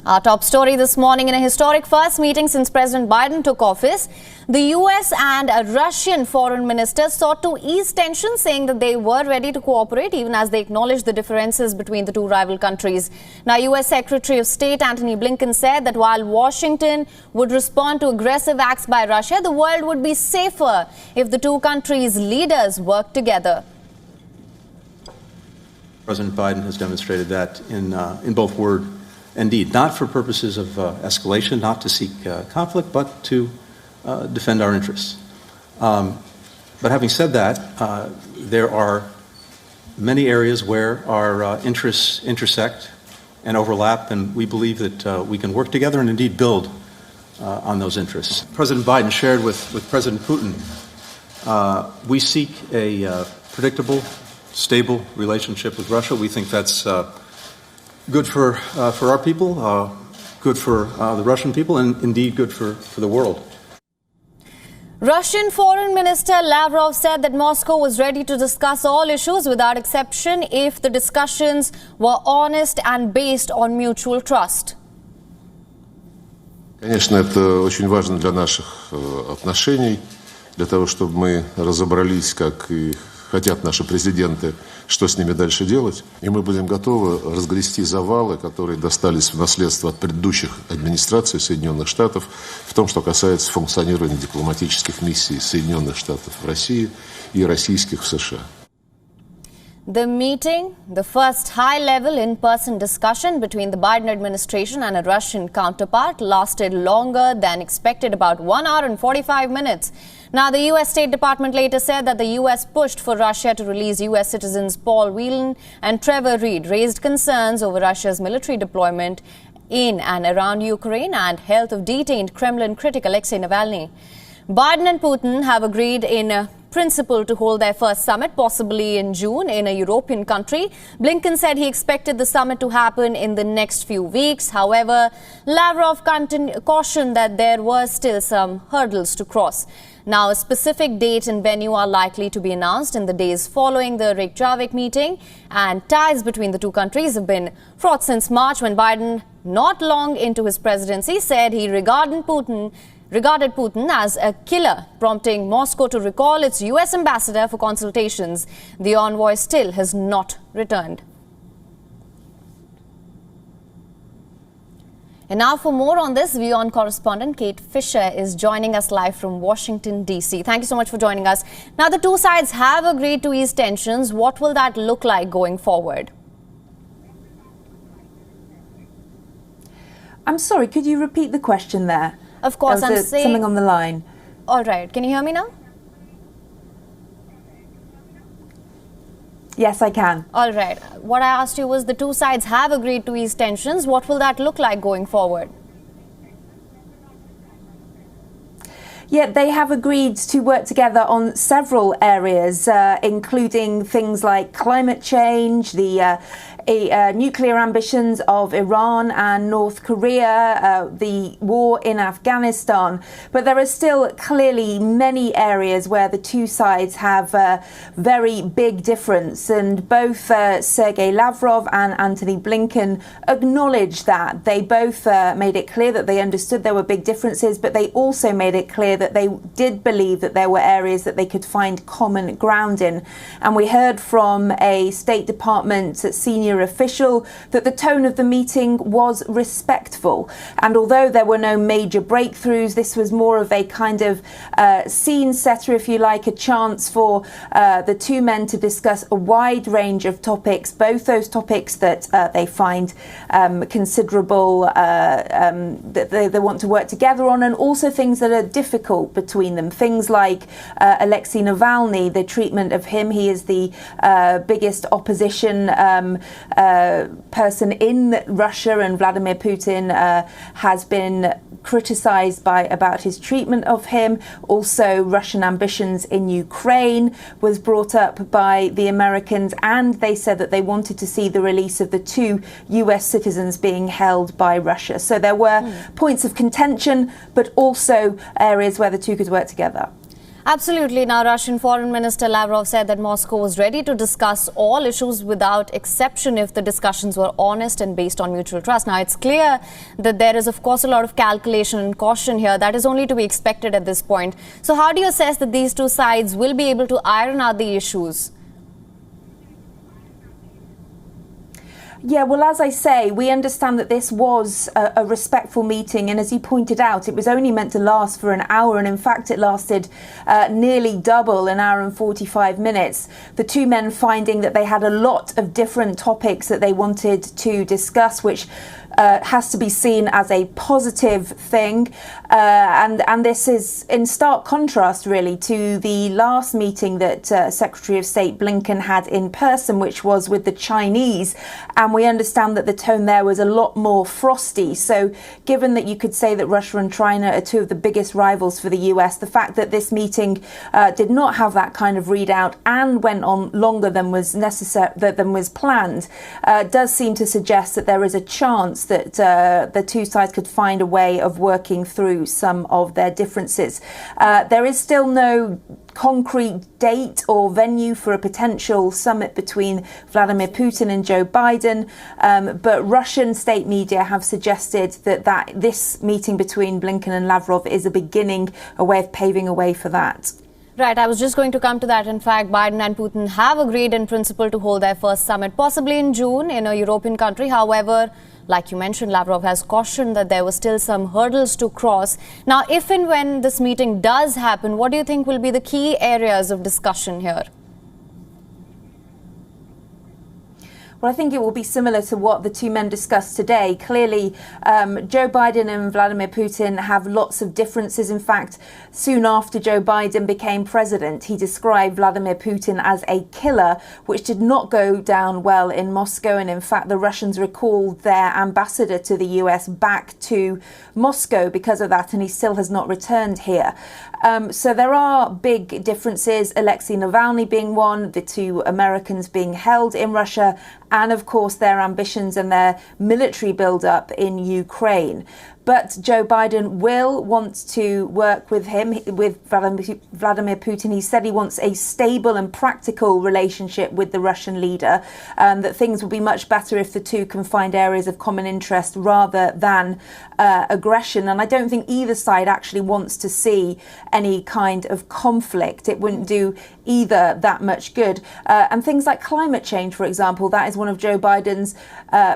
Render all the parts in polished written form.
Our top story this morning: in a historic first meeting since President Biden took office, the US and a Russian foreign minister sought to ease tensions, saying that they were ready to cooperate even as they acknowledged the differences between the two rival countries. Now, US Secretary of State Antony Blinken said that while Washington would respond to aggressive acts by Russia, the world would be safer if the two countries' leaders worked together. President Biden has demonstrated that in both word and deed, not for purposes of escalation, not to seek conflict, but to defend our interests. But having said that, there are many areas where our interests intersect and overlap, and we believe that we can work together and indeed build on those interests. President Biden shared with President Putin, we seek a predictable, stable relationship with Russia. We think that's good for our people, good for the Russian people, and indeed good for the world. Russian Foreign Minister Lavrov said that Moscow was ready to discuss all issues without exception if the discussions were honest and based on mutual trust. Конечно, это очень важно для наших отношений, для того, чтобы мы разобрались, как и хотят наши президенты, что с ними дальше делать. И мы будем готовы разгрести завалы, которые достались в наследство от предыдущих администраций Соединенных Штатов, в том, что касается функционирования дипломатических миссий Соединенных Штатов в России и российских в США. The meeting, the first high-level in-person discussion between the Biden administration and a Russian counterpart, lasted longer than expected, about 1 hour and 45 minutes. Now, the U.S. State Department later said that the U.S. pushed for Russia to release U.S. citizens Paul Whelan and Trevor Reed, raised concerns over Russia's military deployment in and around Ukraine and health of detained Kremlin critic Alexei Navalny. Biden and Putin have agreed in principle to hold their first summit, possibly in June, in a European country. Blinken said he expected the summit to happen in the next few weeks. However, Lavrov cautioned that there were still some hurdles to cross. Now, a specific date and venue are likely to be announced in the days following the Reykjavik meeting, and ties between the two countries have been fraught since March, when Biden, not long into his presidency, said he regarded Putin as a killer, prompting Moscow to recall its U.S. ambassador for consultations. The envoy still has not returned. And now for more on this, WION correspondent Kate Fisher is joining us live from Washington, D.C. Thank you so much for joining us. Now, the two sides have agreed to ease tensions. What will that look like going forward? I'm sorry, could you repeat the question there? Of course, I'm saying something on the line. All right. Can you hear me now? Yes, I can. All right. What I asked you was the two sides have agreed to ease tensions. What will that look like going forward? Yeah, they have agreed to work together on several areas, including things like climate change, the nuclear ambitions of Iran and North Korea, the war in Afghanistan. But there are still clearly many areas where the two sides have a very big difference. And both Sergei Lavrov and Antony Blinken acknowledged that. They both made it clear that they understood there were big differences, but they also made it clear that they did believe that there were areas that they could find common ground in. And we heard from a State Department senior official that the tone of the meeting was respectful. And although there were no major breakthroughs, this was more of a kind of scene setter, if you like, a chance for the two men to discuss a wide range of topics, both those topics that they find considerable, that they want to work together on, and also things that are difficult between them. Things like Alexei Navalny, the treatment of him. He is the biggest opposition person in Russia, and Vladimir Putin has been criticized about his treatment of him. Also, Russian ambitions in Ukraine was brought up by the Americans, and they said that they wanted to see the release of the two US citizens being held by Russia. So there were points of contention, but also areas where the two could work together. Absolutely. Now, Russian Foreign Minister Lavrov said that Moscow was ready to discuss all issues without exception if the discussions were honest and based on mutual trust. Now, it's clear that there is, of course, a lot of calculation and caution here. That is only to be expected at this point. So how do you assess that these two sides will be able to iron out the issues? Yeah, well, as I say, we understand that this was a respectful meeting, and as you pointed out, it was only meant to last for an hour, and in fact it lasted nearly double, an hour and 45 minutes. The two men finding that they had a lot of different topics that they wanted to discuss, which has to be seen as a positive thing, and this is in stark contrast really to the last meeting that Secretary of State Blinken had in person, which was with the Chinese, and we understand that the tone there was a lot more frosty. So given that you could say that Russia and China are two of the biggest rivals for the US, the fact that this meeting did not have that kind of readout and went on longer than was necessary, than was planned, does seem to suggest that there is a chance that the two sides could find a way of working through some of their differences. There is still no concrete date or venue for a potential summit between Vladimir Putin and Joe Biden, but Russian state media have suggested that this meeting between Blinken and Lavrov is a beginning, a way of paving a way for that. Right, I was just going to come to that. In fact, Biden and Putin have agreed in principle to hold their first summit, possibly in June, in a European country. However, like you mentioned, Lavrov has cautioned that there were still some hurdles to cross. Now, if and when this meeting does happen, what do you think will be the key areas of discussion here? Well, I think it will be similar to what the two men discussed today. Clearly, Joe Biden and Vladimir Putin have lots of differences. In fact, soon after Joe Biden became president, he described Vladimir Putin as a killer, which did not go down well in Moscow. And in fact, the Russians recalled their ambassador to the US back to Moscow because of that, and he still has not returned here. So there are big differences, Alexei Navalny being one, the two Americans being held in Russia, and of course their ambitions and their military build-up in Ukraine. But Joe Biden will want to work with Vladimir Putin. He said he wants a stable and practical relationship with the Russian leader, that things will be much better if the two can find areas of common interest rather than aggression. And I don't think either side actually wants to see any kind of conflict. It wouldn't do either that much good. And things like climate change, for example, that is one of Joe Biden's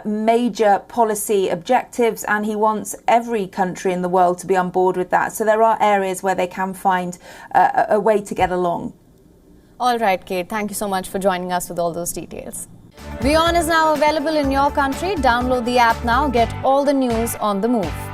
major policy objectives, and he wants every country in the world to be on board with that. So there are areas where they can find a way to get along. All right, Kate, thank you so much for joining us with all those details. WION is now available in your country. Download the app now. Get all the news on the move.